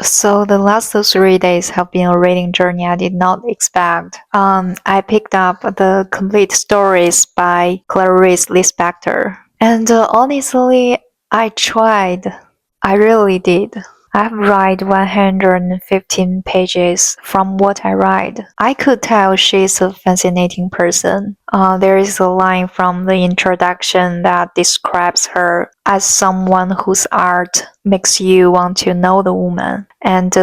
So the last 3 days have been a reading journey I did not expect. I picked up the complete stories by Clarice Lispector. And honestly, I tried. I really did. I've read 115 pages from what I read. I could tell she's a fascinating person. There is a line from the introduction that describes her as someone whose art makes you want to know the woman, and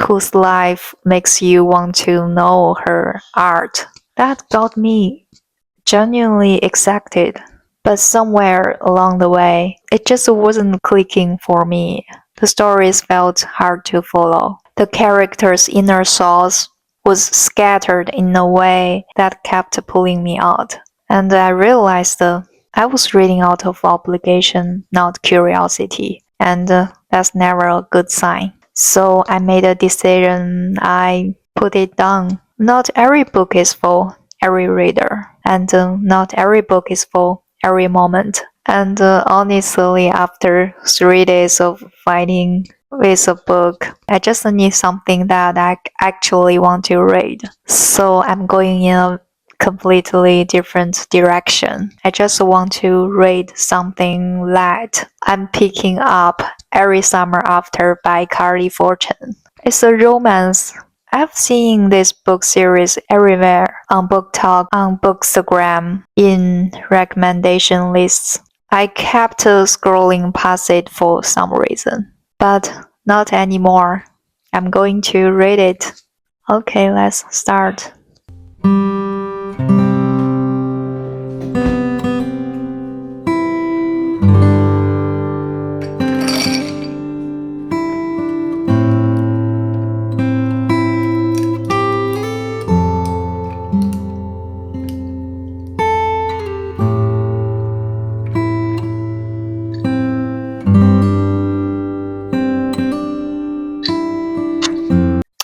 whose life makes you want to know her art. That got me genuinely excited. But somewhere along the way, it just wasn't clicking for me. The stories felt hard to follow. The characters' inner souls was scattered in a way that kept pulling me out. And I realized I was reading out of obligation, not curiosity. And that's never a good sign. So I made a decision. I put it down. Not every book is for every reader, and not every book is for every moment. And honestly, after 3 days of fighting with a book, I just need something that I actually want to read. So I'm going in a completely different direction. I just want to read something light. I'm picking up Every Summer After by Carley Fortune. It's a romance. I've seen this book series everywhere on Book Talk, on Bookstagram, in recommendation lists. I kept scrolling past it for some reason, but not anymore. I'm going to read it. Okay, let's start.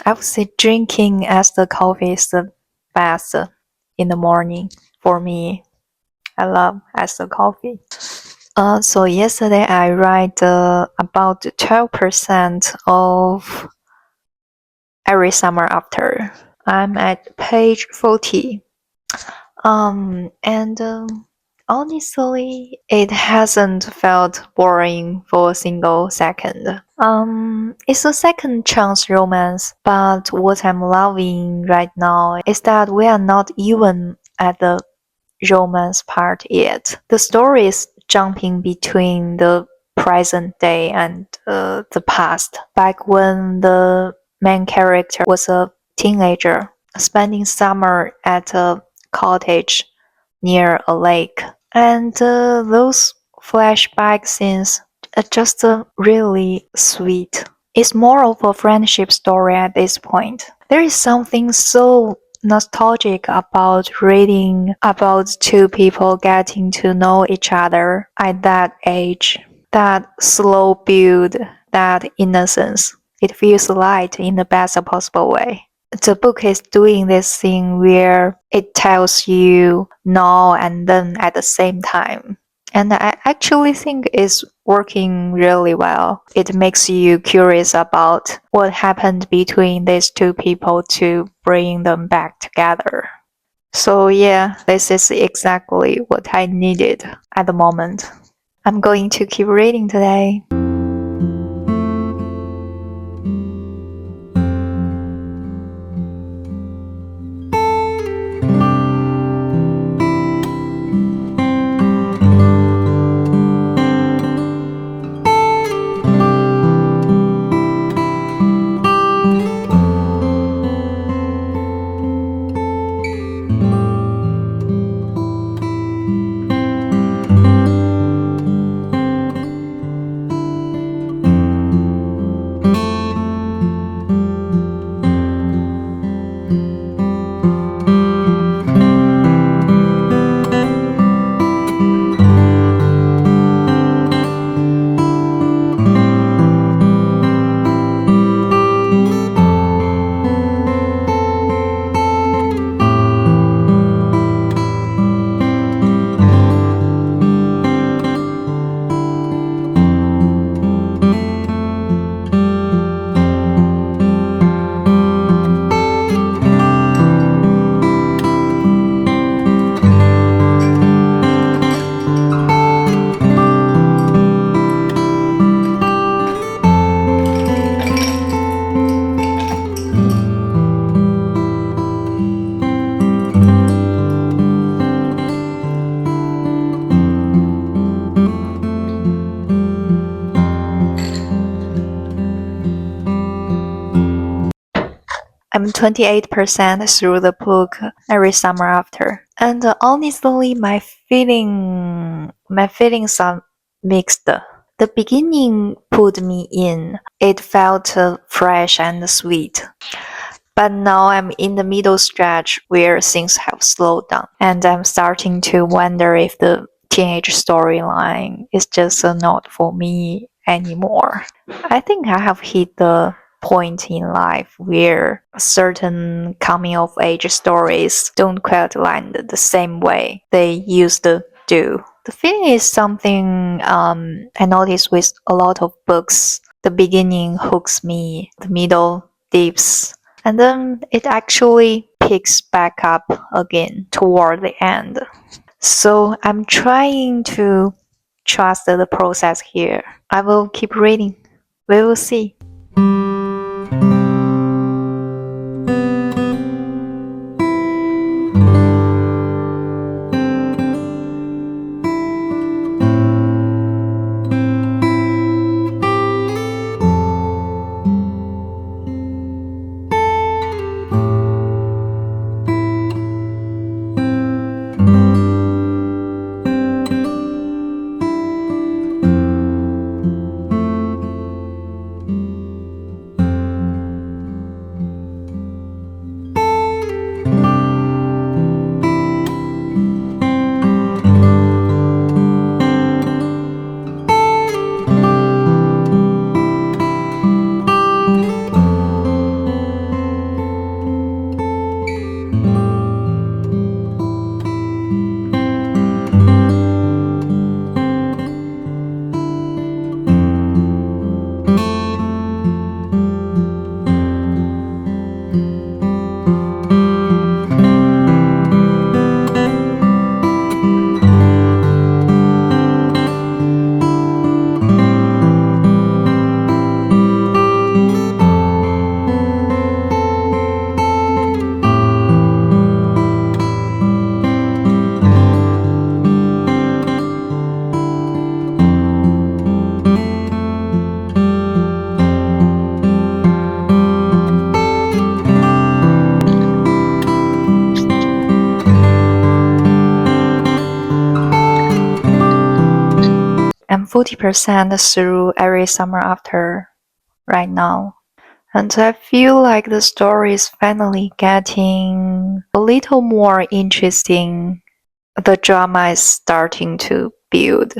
I would say drinking as the coffee is the best in the morning for me. I love iced coffee. So yesterday I read about 12% of Every Summer After. I'm at page 40. And honestly, it hasn't felt boring for a single second. It's a second chance romance, but what I'm loving right now is that we are not even at the romance part yet. The story is jumping between the present day and the past, back when the main character was a teenager, spending summer at a cottage near a lake. And those flashback scenes are just really sweet. It's more of a friendship story at this point. There is something so nostalgic about reading about two people getting to know each other at that age. That slow build, that innocence. It feels light in the best possible way. The book is doing this thing where it tells you now and then at the same time. And I actually think it's working really well. It makes you curious about what happened between these two people to bring them back together. So yeah, this is exactly what I needed at the moment. I'm going to keep reading today. I'm 28% through the book every summer after. And honestly, my feelings are mixed. The beginning pulled me in. It felt fresh and sweet. But now I'm in the middle stretch where things have slowed down, and I'm starting to wonder if the teenage storyline is just not for me anymore. I think I have hit the point in life where certain coming of age stories don't quite land the same way they used to do. The feeling is something I notice with a lot of books. The beginning hooks me, the middle dips, and then it actually picks back up again toward the end. So I'm trying to trust the process here. I will keep reading. We will see. I'm 40% through every summer after right now. And I feel like the story is finally getting a little more interesting. The drama is starting to build,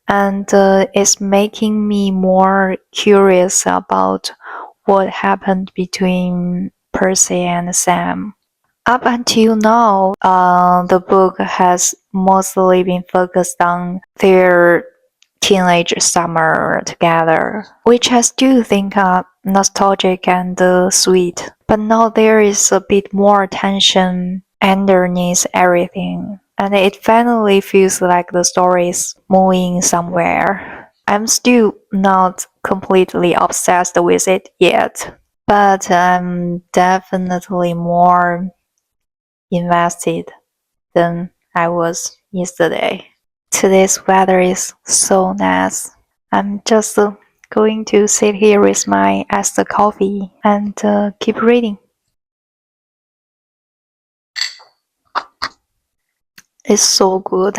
and it's making me more curious about what happened between Percy and Sam. Up until now, the book has mostly been focused on their teenage summer together, which I still think are nostalgic and sweet. But now there is a bit more tension underneath everything, and it finally feels like the story is moving somewhere. I'm still not completely obsessed with it yet, but I'm definitely more invested than I was yesterday. Today's weather is so nice. I'm just going to sit here with my iced coffee and keep reading. It's so good.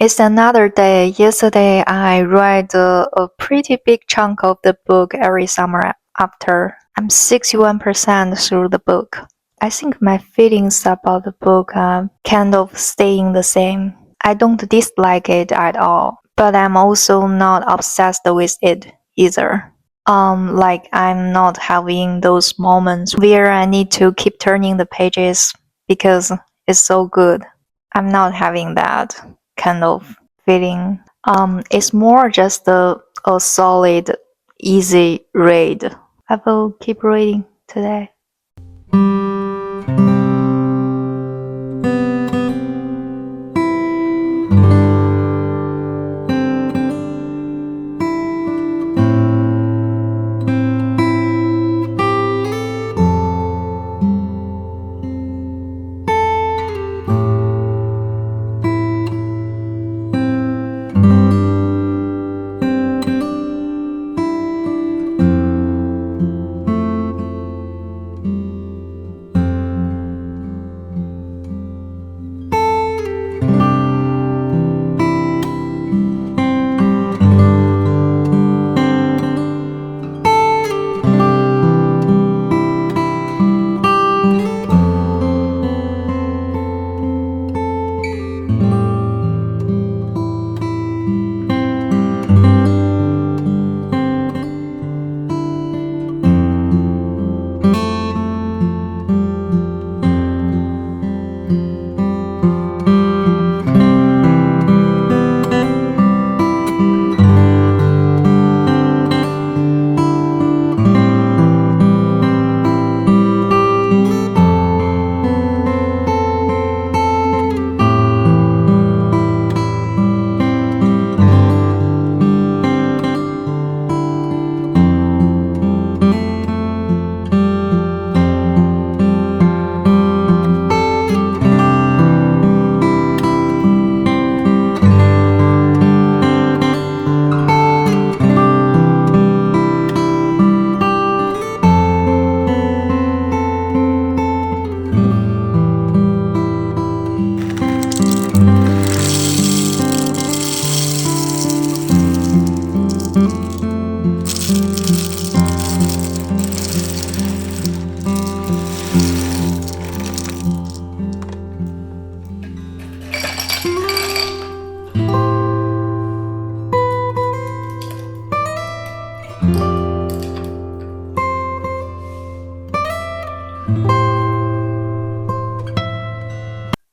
It's another day. Yesterday, I read a pretty big chunk of the book every summer after. I'm 61% through the book. I think my feelings about the book are kind of staying the same. I don't dislike it at all, but I'm also not obsessed with it either. Like I'm not having those moments where I need to keep turning the pages because it's so good. I'm not having that kind of feeling. It's more just a solid, easy read. I will keep reading today.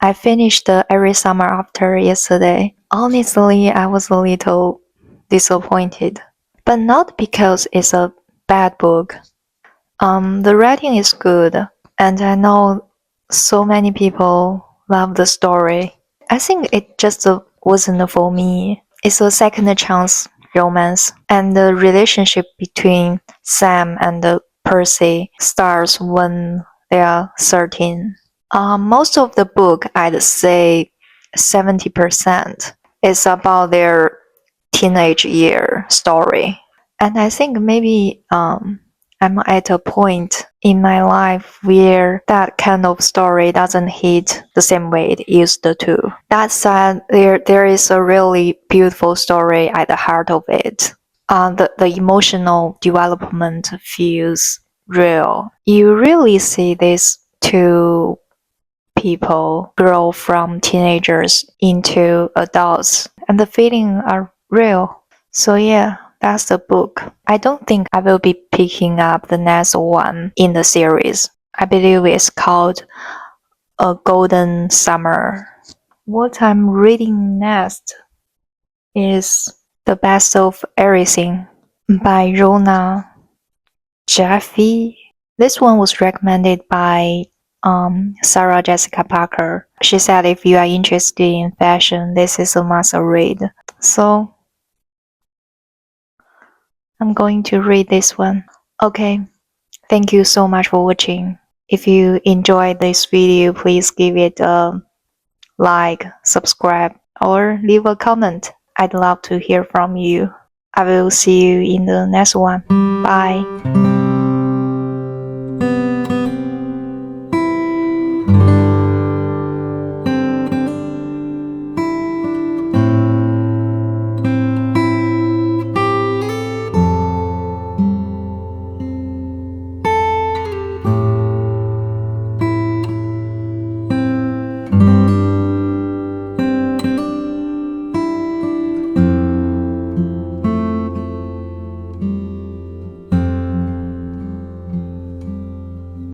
I finished the Every Summer After yesterday. Honestly, I was a little disappointed, but not because it's a bad book. The writing is good, and I know so many people love the story. I think it just wasn't for me. It's a second chance romance, and the relationship between Sam and Percy starts when they are 13. Most of the book, I'd say 70%, is about their teenage year story. And I think maybe I'm at a point in my life where that kind of story doesn't hit the same way it used to. That said, there is a really beautiful story at the heart of it. The emotional development feels real. You really see these two people grow from teenagers into adults, and the feelings are real. So yeah, that's the book. I don't think I will be picking up the next one in the series. I believe it's called A Golden Summer. What I'm reading next is The Best of Everything by Rona, Jaffe. This one was recommended by Sarah Jessica Parker. She said if you are interested in fashion, this is a must read. So I'm going to read this one. Okay, thank you so much for watching. If you enjoyed this video, please give it a like, subscribe, or leave a comment. I'd love to hear from you. I will see you in the next one. Bye.